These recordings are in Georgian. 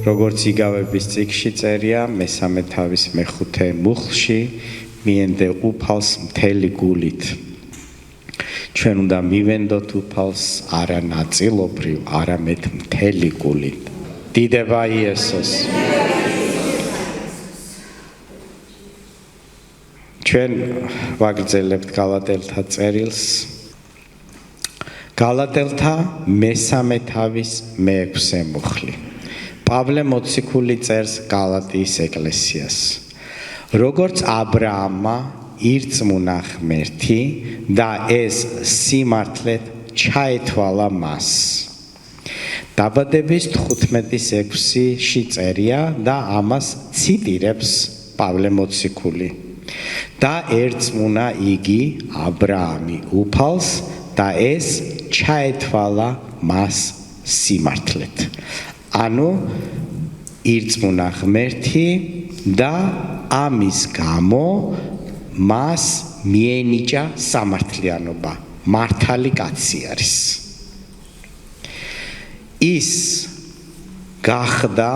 როგორც იგავების წიგნში წერია, მესამე თავის მეხუთე მუხლში მიენდე უფალს მთელი გულით. ჩვენ უნდა მივენდოთ უფალს არა ნაწილობრივ, არამედ მთელი გულით. დიდება იესოს. ჩვენ ვაგრძელებთ გალატელთა წერილს. გალატელთა მესამე თავის მეექვსე მუხლი. პავლე მოციქული წერს გალატიის ეკლესიას. როგორც აბრაამმა ირწმუნა ღმერთი და ეს სიმართლედ ჩაეთვალა მას. დაბადების 15:6-ში წერია და ამას ციტირებს პავლე მოციქული. და ერწმუნა იგი აბრაამი უფალს და ეს ჩაეთვალა მას სიმართლედ. ანუ ირწმუნა ღმერთი და ამის გამო მას მიენიჭა სამართლიანობა. მართალი კაცი არის. ის გახდა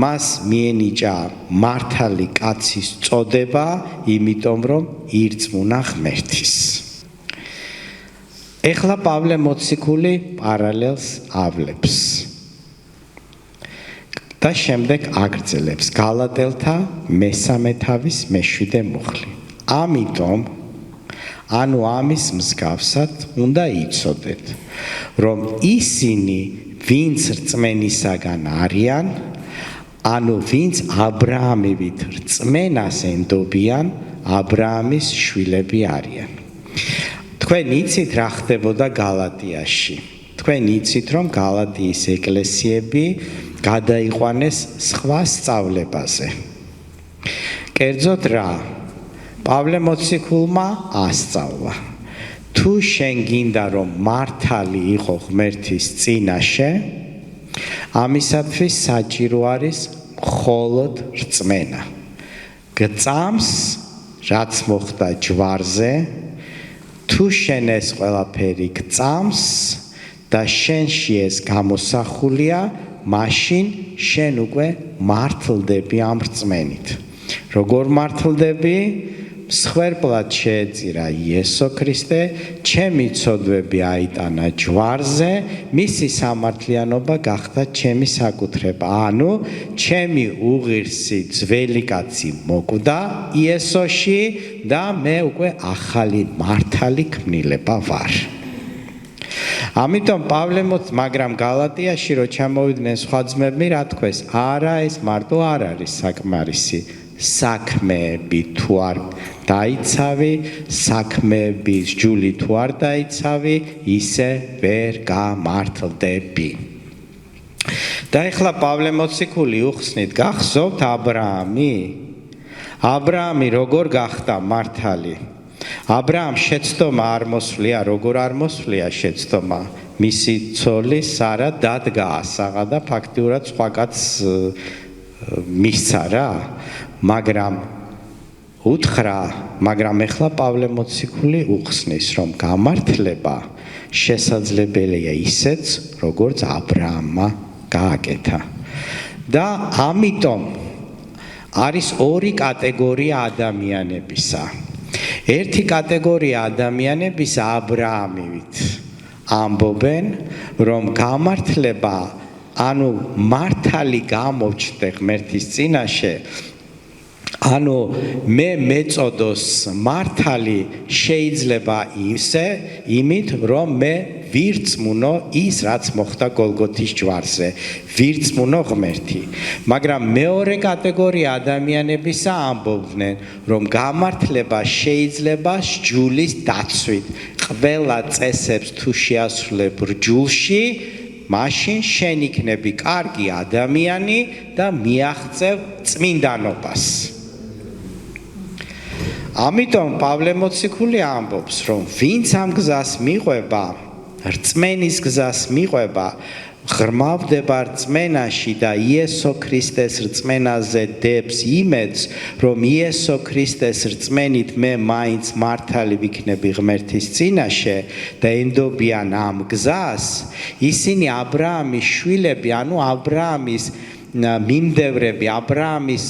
მას მიენიჭა მართალი კაცის წოდება, იმიტომ რომ ირწმუნა ღმერთის. ეხლა პავლე მოციქული პარალელს ავლებს და შემდეგ აგრძელებს გალატელთა მესამე თავის მეშვიდე მუხლი. ამიტომ ანუ ამის მსგავსად უნდა იცოდეთ, რომ ისინი, ვინც რწმენისაგან არიან, ანუ ვინც აბრაამივით რწმენას ენდობიან, აბრაამის შვილები არიან. თქვენ იცით რა ხდებოდა გალატიაში. თქვენ იცით, რომ გალატიის ეკლესიები გადაიყვანეს სხვა სწავლებაზე. კერძოდ რა? პავლე მოციქულმა ასწავლა. თუ შენ გინდა რომ მართალი იყო ღმერთის წინაშე, ამისათვის საჭირო არის მხოლოდ რწმენა. გწამს, რაც მოხდა ჯვარზე, თუ შენ ეს ყველაფერი გწამს და შენში ეს გამოსახულია, მაშინ შენ უკვე მართლდები ამ რწმენით. როგორ მართლდები? მსხვერპლად შეეწირა იესო ქრისტე, ჩემი ცოდვები აიტანა ჯვარზე, მისი სამართლიანობა გახდა ჩემი საკუთრება. ანუ ჩემი უღირსი ძველი კაცი მოკვდა იესოში და მე უკვე ახალი მართალი ქმნილება ვარ. ამიტომ პავლე მაგრამ გალატიაში რო ჩამოვიდნენ სხვა ძმები, რა თქვეს? არა, ეს მარტო არ არის საკმარისი. საქმეები თუ არ დაიცავი, საქმეების ჯული თუ არ დაიცავი, ისე ვერ გამართლდები. და ეხლა პავლე მოციქული უხსნით, გახსოვთ აბრაამი? აბრაამი როგორ გახდა მართალი? აბრაამ შეცდომა არ მოსვლია, როგორ არ მოსვლია შეცდომა? მისი ცოლი სარა დადგა ასაღა და ფაქტიურად სხვა კაცს მისცა რა. მაგრამ უთხრა, მაგრამ ეხლა პავლე მოციქული უხსნის, რომ გამართლება შესაძლებელია ისეც, როგორც აბრაამმა გააკეთა. და ამიტომ არის ორი კატეგორია ადამიანებისა. ერთი კატეგორია ადამიანებისა აბრაამივით ამბობენ, რომ გამართლება, ანუ მართალი გამოჩნდე ღმერთის წინაშე, ანუ მე მეწოდოს მართალი შეიძლება ისე, იმით, რომ მე ვირწმუნო ის, რაც მოხდა გოლგოთის ჯვარზე, ვირწმუნო ღმერთი. მაგრამ მეორე კატეგორია ადამიანებისა ამბობდნენ, რომ გამართლება შეიძლება სჯულის დაცვით. ყველა წესებს თუ შეასრულებ რჯულში, მაშინ შენ იქნები კარგი ადამიანი და მიაღწევ წმინდანობას. ამიტომ პავლე მოციქული ამბობს, რომ ვინც ამ გზას მიყვება, რწმენის გზას მიყვება, ღრმავდება რწმენაში და იესო ქრისტეს რწმენაზე დებს იმედს, რომ იესო ქრისტეს რწმენით მე მაინც მართალი ვიქნები ღმერთის წინაშე და ენდობიან ამ გზას, ისინი აბრაამის შვილები, ანუ აბრაამის მიმდევრები, აბრაამის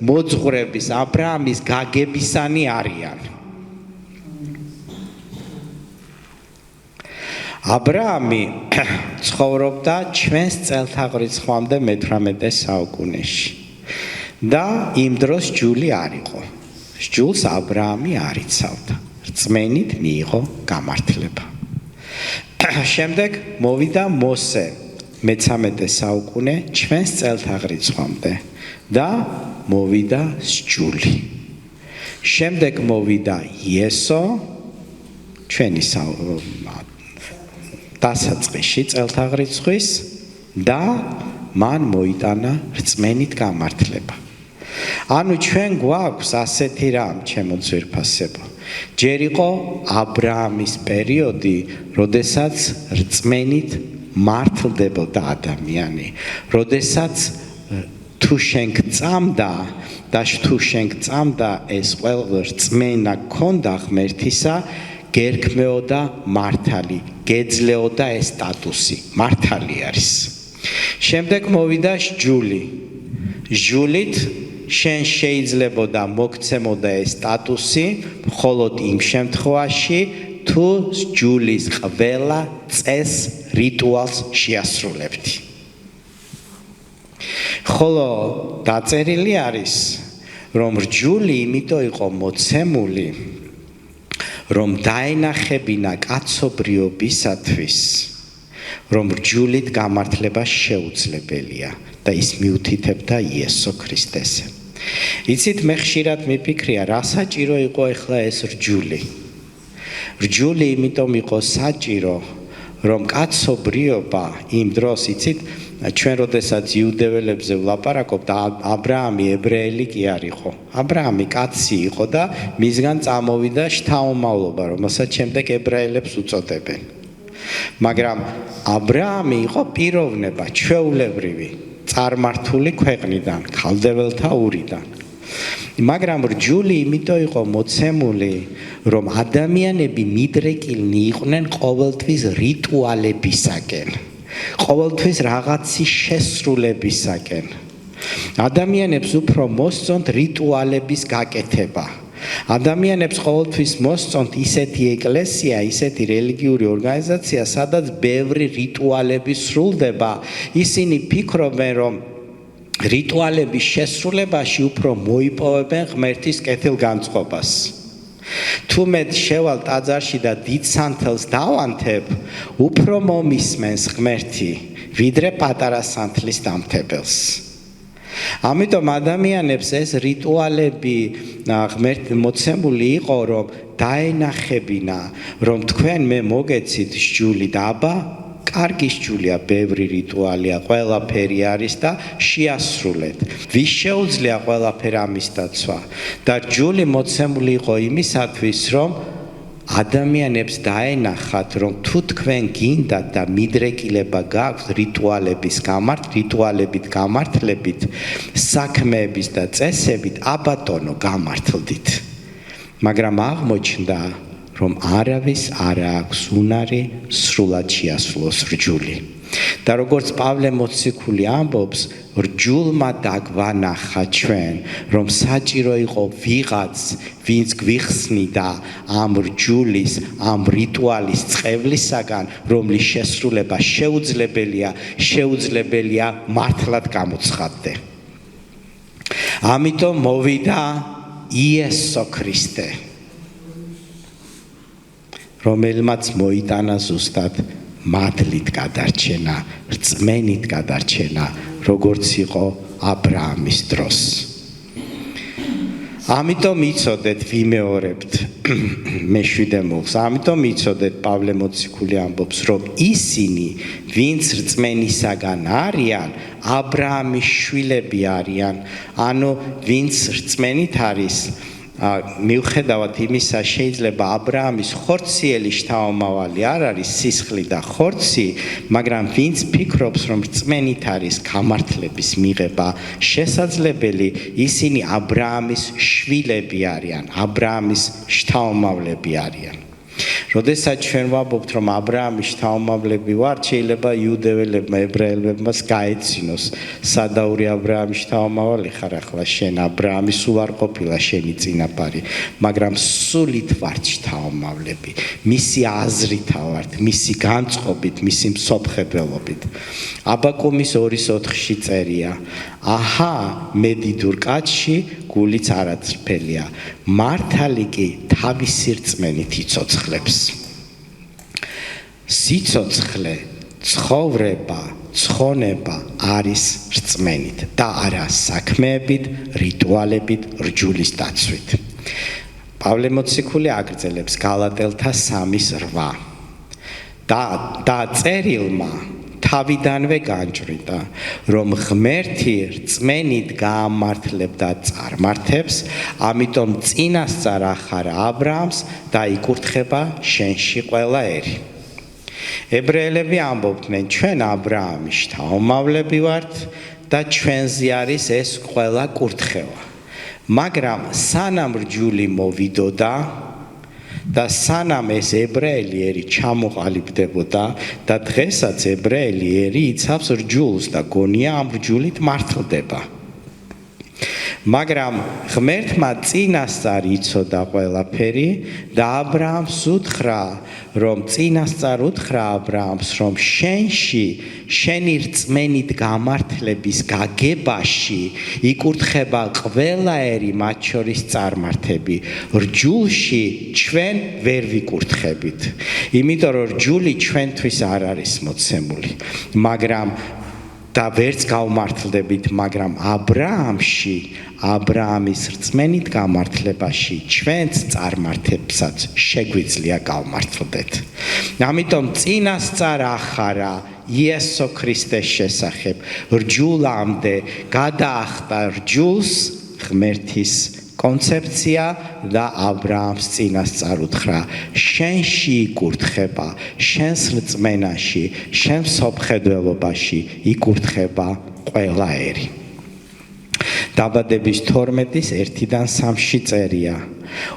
მოძღვრების, აბრაამის გაგებისანი არიან. აბრაამი ცხოვრობდა ჩვენს წელთაღრიცხვამდე მე-18 საუკუნეში და იმ დროს ჯული არ იყო. ჯულს აბრაამი არ იცავდა. რწმენით მიიღო გამართლება. შემდეგ მოვიდა მოსე მე-13 საუკუნე ჩვენს წელთაღრიცხვამდე და მოვიდა ჯული. შემდეგ მოვიდა იესო ჩვენი დასაწყისში წელთაღრიცხვის და მან მოიტანა რწმენით გამართლება. ანუ ჩვენ გვაქვს ასეთი რამ, ჩემო ძვირფასებო. ჯერ იყო აბრაამის პერიოდი, როდესაც რწმენით მართლდებოდა ადამიანი, როდესაც თუ შენ გწამდა და თუ შენ გწამდა ეს ყველა რწმენა გქონდა ღმერთისა, გერქმეოდა მართალი, გეძლეოდა ეს სტატუსი, მართალი არის. შემდეგ მოვიდა ჯული. ჯულით შენ შეიძლებოდა მოგცემოდა ეს სტატუსი, მხოლოდ იმ შემთხვევაში, თუ ჯულის ყველა წესს, რიტუალს შეასრულებდი. ხოლო დაწერილი არის, რომ ჯული იმიტომ იყო მოცემული, რომ დაენახებინა კაცობრიობისათვის, რომ ჯულით გამართლება შეუძლებელია და ის მიუთითებდა იესო ქრისტესზე. იცით, მე ხშირად მიფიქრია, რა საჭირო იყო ახლა ეს რჯული. რჯული იმიტომ იყო საჭირო, რომ კაცობრიობა იმ დროს, იცით, ჩვენ როდესაც იუდეველებზე ვლაპარაკობთ, აბრაამი ებრაელი კი არ იყო. აბრაამი კაცი იყო და მისგან წამოვიდა შთაომავლობა, რომელსაც შემდეგ ებრაელებს უწოდებენ. მაგრამ აბრაამი იყო პიროვნება, ჩვეულებრივი, წარმართული ქვეყნიდან, ქალდეველთა ურიდან. მაგრამ რჯული იმიტომ იყო მოცემული, რომ ადამიანები მიდრეკილნი იყვნენ ყოველთვის რიტუალებისაკენ. ყოველთვის რაღაცის შესრულებისაკენ. ადამიანებს უფრო მოსწონთ რიტუალების გაკეთება. ადამიანებს ყოველთვის მოსწონთ ისეთი ეკლესია, ისეთი რელიგიური ორგანიზაცია, სადაც ბევრი რიტუალები სრულდება. ისინი ფიქრობენ, რომ რიტუალების შესრულებაში უფრო მოიპოვებენ ღმერთის კეთილგანწყობას. თუ მე შევალ ტაძარში და დიდ სანთელს დავანთებ, უფრო მომისმენს ღმერთი, ვიდრე პატარა სანთლის დამთებელს. ამიტომ ადამიანებს ეს რიტუალები ღმერთი მოცემული იყო, რომ დაენახებინა, რომ თქვენ მე მოგეცით ჯული და აბა კარგი ჯულია, ბევრი რიტუალია, ყველაფერი არის და შეასრულეთ. ვის შეუძლია ყველაფერი ამის დაცვა? და ჯული მოცემული იყო იმისათვის, რომ ადამიანებს დაენახათ, რომ თუ თქვენ გინდათ და მიდრეკილება გაქვთ რიტუალებით გამართლებით, საქმეების და წესებით, აბატონო გამართლდით. მაგრამ აღმოჩნდა, რომ არავის არ აქვს უნარი სრულად შეასრულოს რჯული. და როგორც პავლე მოციქული ამბობს, რჯულმა დაგვანახა ჩვენ, რომ საჭირო იყო ვიღაც, ვინც გვიხსნიდა ამ რჯულის, ამ რიტუალის წყევლისაგან, რომლის შესრულება შეუძლებელია მართლად გამოცხადდე. ამიტომ მოვიდა იესო ქრისტე, რომელმაც მოიტანა ზუსტად მადლით გადარჩენა, რწმენით გადარჩენა, როგორც იყო აბრაამის დროს. ამიტომ იცოდეთ, ვიმეორებთ მე-7 ამიტომ იცოდეთ, პავლე მოციქული ამბობს, რომ ისინი, ვინც რწმენისაგან არიან, აბრაამის შვილები არიან, ანუ ვინც რწმენით არის, მიუხედავად იმისა, შეიძლება აბრაამის ხორციელი შთაომავალი არ არის სისხლი და ხორცი, მაგრამ ვინც ფიქრობს, რომ რწმენით არის გამართლების მიღება შესაძლებელი, ისინი აბრაამის შვილები არიან, აბრაამის შთაომავლები არიან. როდესაც ჩვენ ვამბობთ, რომ აბრაამის შთამომავლები ვართ, შეიძლება იუდეველებმა, ებრაელებმაც გაეცინოს, სადაური აბრაამის შთამომავალი ხარ ახლა შენ, აბრაამი სულ არ ყოფილა შენი წინაპარი, მაგრამ სულით ვართ შთამომავლები, მისი აზრით ვართ, მისი განწყობით, მისი მსოფლმხედველობით. აბაკუმის 2:4-ში წერია: აჰა, მე დიდურ კაცში გულიც არაცრფელია, მართალი კი თავისი რწმენით იცოცხლებს. სიცოცხლე, ცხოვრება, ცხონება არის რწმენით და არა საქმეებით, რიტუალებით, რჯულის დაცვით. პავლე მოციქული აგრძელებს გალატელთა 3:8 და წერილმა თავიდანვე განჭვრიტა, რომ ღმერთი რწმენით გაამართლებდა წარმართებს, ამიტომ წინასწარ ახარა აბრაამს და იკურთხება შენში ყველა ერი. ებრაელები ამბობდნენ, ჩვენ აბრაამის შთამომავლები ვართ და ჩვენზე არის ეს ყველა კურთხევა. მაგრამ სანამ რჯული მოვიდოდა და სანამ ეს ებრაელი ერი ჩამოყალიბდებოდა და დღესაც ებრაელი ერი იცავს რჯულს და გონია ამ რჯულით მართლდება. მაგრამ ღმერთმა წინასწარ იცოდა ყველაფერი და აბრაამს უთხრა, რომ წინასწარ უთხრა აბრაამს, რომ შენი რწმენით გამართლების გაგებაში იკურთხება ყველა ერი, მათ შორის წარმართები. რჯულში ჩვენ ვერ ვიკურთხებით, იმიტომ რომ რჯული ჩვენთვის არ არის მოცემული, მაგრამ და ვერც გავმართლდებით, მაგრამ აბრაამის რწმენით გამართლებაში ჩვენც წარმართებსაც შეგვიძლია გავმართლდეთ. ამიტომ წინასწარ ახარა იესო ქრისტეს შესახებ რჯულამდე გადაახტა რჯულს ღმერთის კონცეფცია და აბრაამს წინასწარ უთხრა, შენში იკურთხება, შენს რწმენაში, შენს მსოფლმხედველობაში იკურთხება ყველა ერი. დაბადების 12:1-3 წერია: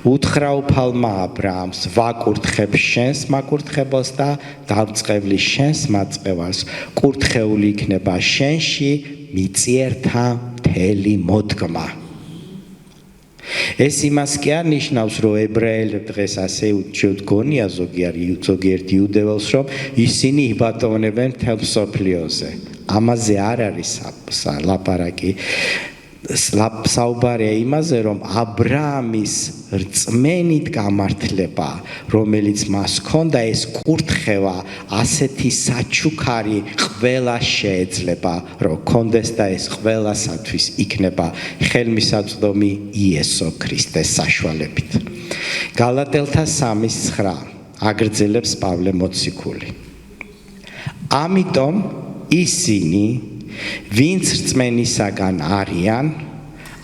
უთხრა უფალმა აბრაამს, ვაკურთხებ შენს მაკურთხებელს და დამწყევლი შენს მაწყევარს, კურთხეული იქნება შენში მიწიერთა მთელი მოდგმა. ეს იმას კი არ ნიშნავს, რომ ებრაელებს დღეს ასე უჩვენგონია ზოგიერთ იუდეველს, რომ ისინი იბატონებენ მთელ მსოფლიოზე. ამაზე არ არის ლაპარაკი. საუბარია იმაზე, რომ აბრაამის რწმენით გამართლება, რომელიც მას ჰქონდა, ეს კურთხევა ასეთი საჩუქარი ყველა შეეძლება, რომ ჰქონდეს და ეს ყველასათვის იქნება ხელმისაწვდომი იესო ქრისტეს საშუალებით. გალატელთა 3:9 აგრძელებს პავლე მოციქული. ამიტომ ისინი ვინც რწმენისაგან არიან,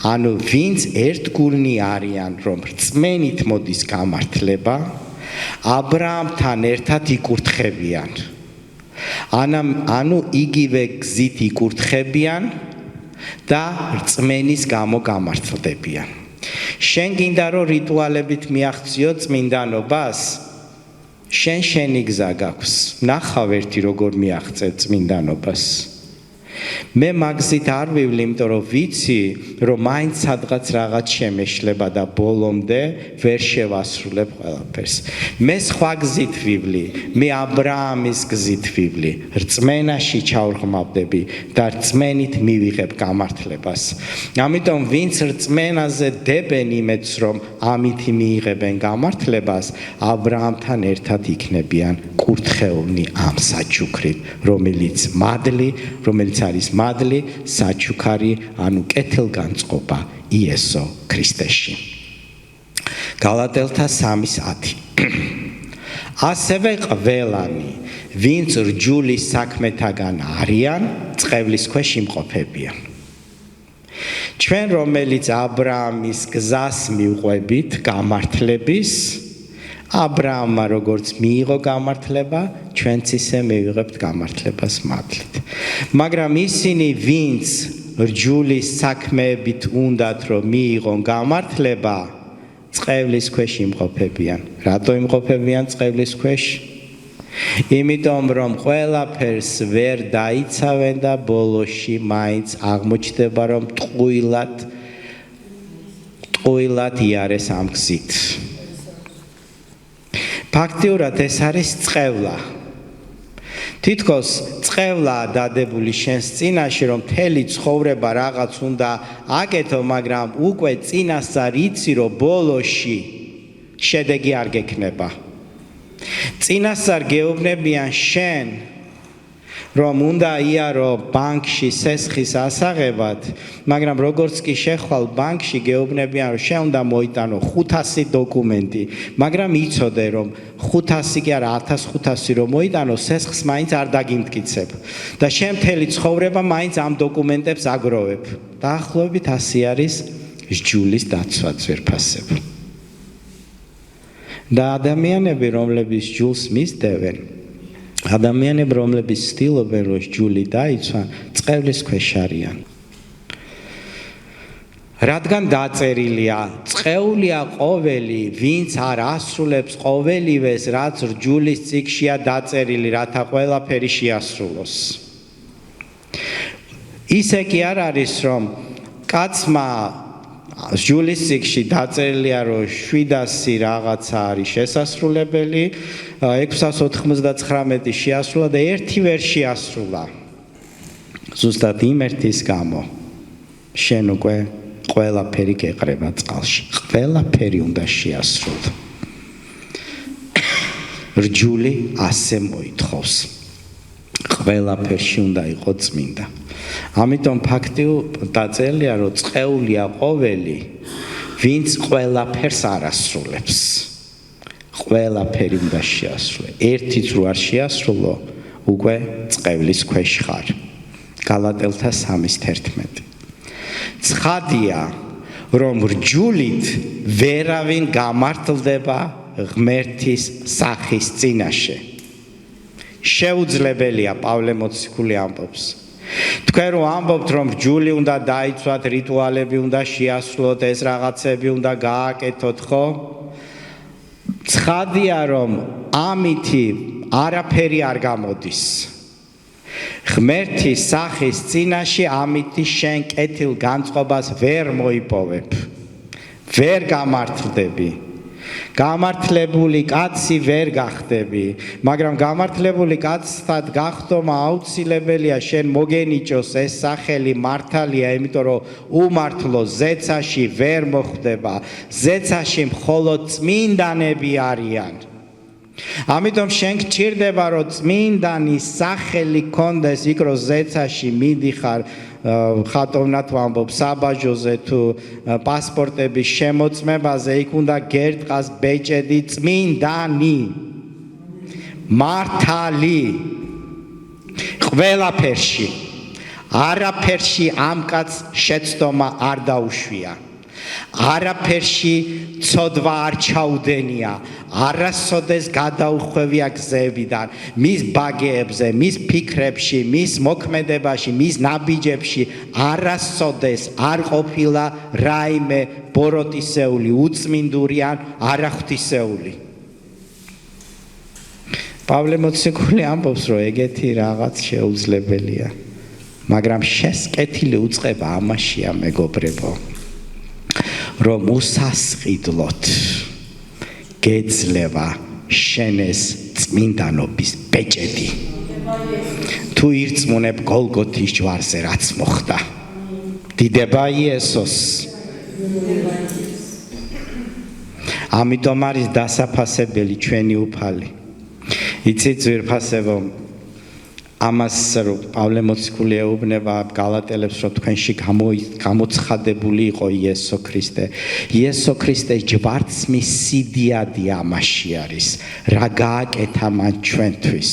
ანუ ვინც ერთგულნი არიან, რომ რწმენით მოდის გამართლება, აბრაამთან ერთად იკურთხებიან. ანუ იგივე გზით იკურთხებიან და რწმენის გამო გამართლდებიან. შენ გინდა რომ რიტუალებით მიაღწიო წმინდანობას? შენი გზა გაქვს. ნახავ ერთი როგორ მიაღწევ წმინდანობას. მე მაგზით არ ვივლი, იმიტომ რომ ვიცი, რომ მაინც სადღაც რაღაც შემეშლება და ბოლომდე ვერ შევასრულებ ყველაფერს. მე სხვა გზით ვივლი, მე აბრაამის გზით ვივლი, რწმენაში ჩავრღმავდები და რწმენით მივიღებ გამართლებას. ამიტომ ვინც რწმენაზე დებენ იმედს, რომ ამით მიიღებენ გამართლებას, აბრაამთან ერთად იქნებიან კურთხეულნი ამ საჩუქრით, რომელიც არის მადლი, საჩუქარი, ანუ კეთილგანწყობა იესო ქრისტეში. გალატელთა 3:10 ასევე ყველანი, ვინც რჯულის საქმეთაგან არიან, წყევლის ქვეშ იმყოფებიან. ჩვენ რომელიც აბრაამის გზას მივყვებით გამართლების, აბრაამმა როგორც მიიღო გამართლება, ჩვენც ისე მივიღებთ გამართლებას მადლით. მაგრამ ისინი, ვინც რჯულის საქმეებით უნდათ რომ მიიღონ გამართლება, წყევლის ქვეშ იმყოფებიან. რატო იმყოფებიან წყევლის ქვეშ? იმიტომ რომ ყველაფერს ვერ დაიცავენ და ბოლოში მაინც აღმოჩნდება რომ ტყუილად იარეს ამ გზით. ფაქტიურად ეს არის წყევლა. თითქოს წყევლაა დადებული შენს წინაშე რომ მთელი ცხოვრება რაღაც უნდა აკეთო, მაგრამ უკვე წინასწარ იცი რომ ბოლოში შედეგი არ გექნება. წინასწარ გეუბნებიან შენ რომ უნდა იარო ბანკში სესხის ასაღებად, მაგრამ როგორც კი შეხვალ ბანკში გეუბნებიან რომ შენ უნდა მოიტანო 500 დოკუმენტი, მაგრამ იცოდე რომ 500 კი არა 1500 რომ მოიტანო, სესხს მაინც არ დაგიმტკიცებ და შენ მთელი ცხოვრება მაინც ამ დოკუმენტებს აგროვებ. დაახლოებით ასე არის სჯულის დაცვა ძვირფასებ. და ადამიანები რომლებიც სჯულს მისდევენ, ადამიანები რომლებიც ცდილობენ რომ სჯული დაიცვან, წყევლის ქვეშ არიან. რადგან დაწერილია, წყეულია ყოველი, ვინც არ ასრულებს ყოველივეს, რაც სჯულის წიგნშია დაწერილი, რათა ყველაფერი შეასრულოს. ისე კი არ არის რომ კაცმა სჯულის წიგნში დაწერილია რომ 700 რაღაცა არის შესასრულებელი, 699 შეასრულა და ერთი ვერ შეასრულა. ზუსტად იმ ერთის გამო შენ უკვე ყველაფერი გეყრება წყალში. ყველაფერი უნდა შეასრულო. სჯული ასე მოითხოვს. ყველაფერში უნდა იყოს წმინდა. ამიტომ ფაქტიურად დაწერილია რომ წყეულია ყოველი, ვინც ყველაფერს არ ასრულებს. ყველაფერი უნდა შეასრულო. ერთიც რო არ შეასრულო, უკვე წყევლის ქვეშ ხარ. გალატელთა 3:11. ცხადია, რომ სჯულით ვერავინ გამართლდება ღმერთის სახის წინაშე. შეუძლებელია, პავლე მოციქული ამბობს. თქვენ რომ ამბობთ რომ სჯული უნდა დაიცვათ, რიტუალები უნდა შეასრულოთ, ეს რაღაცები უნდა გააკეთოთ, ხო? ცხადია რომ ამითი არაფერი არ გამოდის. ღმერთის სახის წინაშე ამითი შენ კეთილ განწყობას ვერ მოიპოვებ. ვერ გამართლდები. გამართლებული კაცი ვერ გახდები, მაგრამ გამართლებული კაცად გახდომა აუცილებელია შენ მოგენიჭოს ეს სახელი მართალია, იმიტომ რომ უმართლო ზეცაში ვერ მოხვდება, ზეცაში მხოლოდ წმინდანები არიან. ამიტომ შენ გჭირდება რომ წმინდანის სახელი გქონდეს, იქ რომ ზეცაში მიდიხარ ხატოვნად ვამბობ საბაჟოზე თუ პასპორტების შემოწმებაზე, იქ უნდა გერტყას ბეჭედი წმინდანი, მართალი. ყველაფერში, არაფერში ამ კაცს შეცდომა არ დაუშვია. არაფერში ცოდვა არ ჩაუდენია, არასოდეს გადაუხვევია გზებიდან, მის ბაგეებზე, მის ფიქრებში, მის მოქმედებაში, მის ნაბიჯებში არასოდეს არ ყოფილა რაიმე ბოროტისეული, უწმინდური ან არაღვთისეული. პავლე მოციქული ამბობს, რომ ეგეთი რაღაც შეუძლებელია, მაგრამ შესკეთილი უწყება ამაშია, მეგობრებო, რომ უსასყიდლოდ გეძლევა შენეს წმინდანობის ბეჭედი. თუ ირწმუნებ გოლგოთის ჯვარზე რაც მოხდა. დიდება იესოს. ამიტომ არის დასაფასებელი ჩვენი უფალი. იცით ძვირფასებო, ამას რომ პავლე მოციქული ეუბნება გალატელებს, რომ თქვენში გამოცხადებული იყო იესო ქრისტე. იესო ქრისტეს ჯვარცმის სიდიადი ამაში არის, რა გააკეთა მან ჩვენთვის.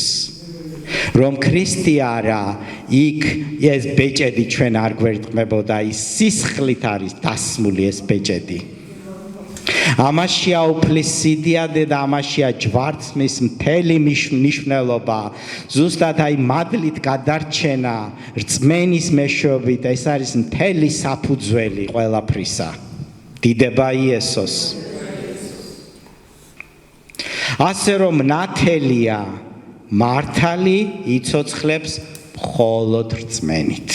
რომ ქრისტე არა, იქ ეს ბეჭედი ჩვენ არ გვერტყმებოდა, ის სისხლით არის დასმული ეს ბეჭედი. ამაშია უფლის სიდიადე და ამაშია ჯვარცმის მთელი მნიშვნელობა. ზუსტად აი მადლით გადარჩენა, რწმენის მეშვეობით, ეს არის მთელი საფუძველი ყველაფრისა. დიდება იესოს. ასე რომ ნათელია მართალი იცოცხლებს მხოლოდ რწმენით.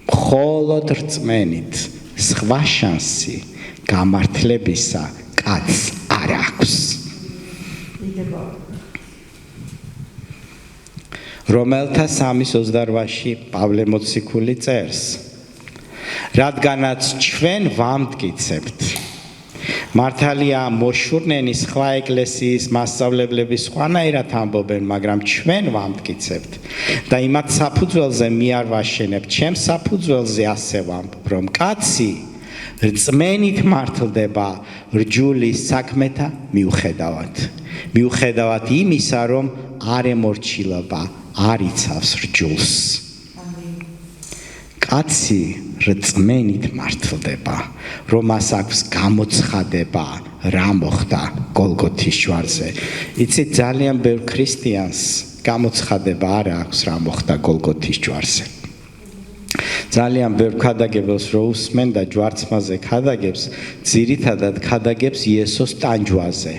მხოლოდ რწმენით. სხვა შანსი გამართლებისა კაცს არ აქვს. რომელთა 3:28-ში პავლე მოციქული წერს. რადგანაც ჩვენ ვამტკიცებთ. მართალია მოშურნენი სხვა ეკლესიის მასწავლებლები სხვანაირად ამბობენ, მაგრამ ჩვენ ვამტკიცებთ და იმათ საფუძველზე მე არ ვაშენებ, ჩემ საფუძველზე ასე ვამბობ, რომ კაცი რწმენით მართლდება რჯულის საქმეთა მიუხედავად. მიუხედავად იმისა, რომ არ ემორჩილება, არ იცავს რჯულს. კაცი რწმენით მართლდება, რომ მას აქვს გამოცხადება, რა მოხდა გოლგოთის ჯვარზე. იცით, ძალიან ბევრ ქრისტიანს გამოცხადება არ აქვს, რა მოხდა გოლგოთის ჯვარზე. ძალიან ბევრ ქადაგებელს რო უსმენ და ჯვარცმაზე ქადაგებს, ძირითადად ქადაგებს იესოს ტანჯვაზე.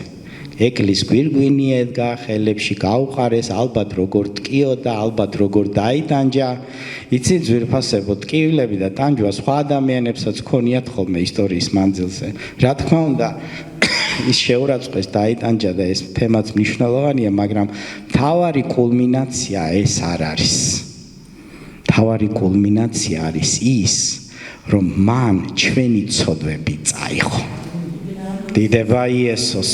ეკლის გვირგვინი ედგა, ხელებში გაუყარეს, ალბათ როგორ ტკიოდა, ალბათ როგორ დაიტანჯა. იცით, ძვირფასებო, ტკივილები და ტანჯვა სხვა ადამიანებსაც ქონიათ ხოლმე ისტორიის მანძილზე. რა თქმა უნდა, ის შეურაცხყვეს, დაიტანჯა და ეს თემაც მნიშვნელოვანია, მაგრამ მთავარი კულმინაცია ეს არ არის. მთავარი კულმინაცია არის ის, რომ მან ჩვენი ცოდვები წაიღო. დიდება იესოს.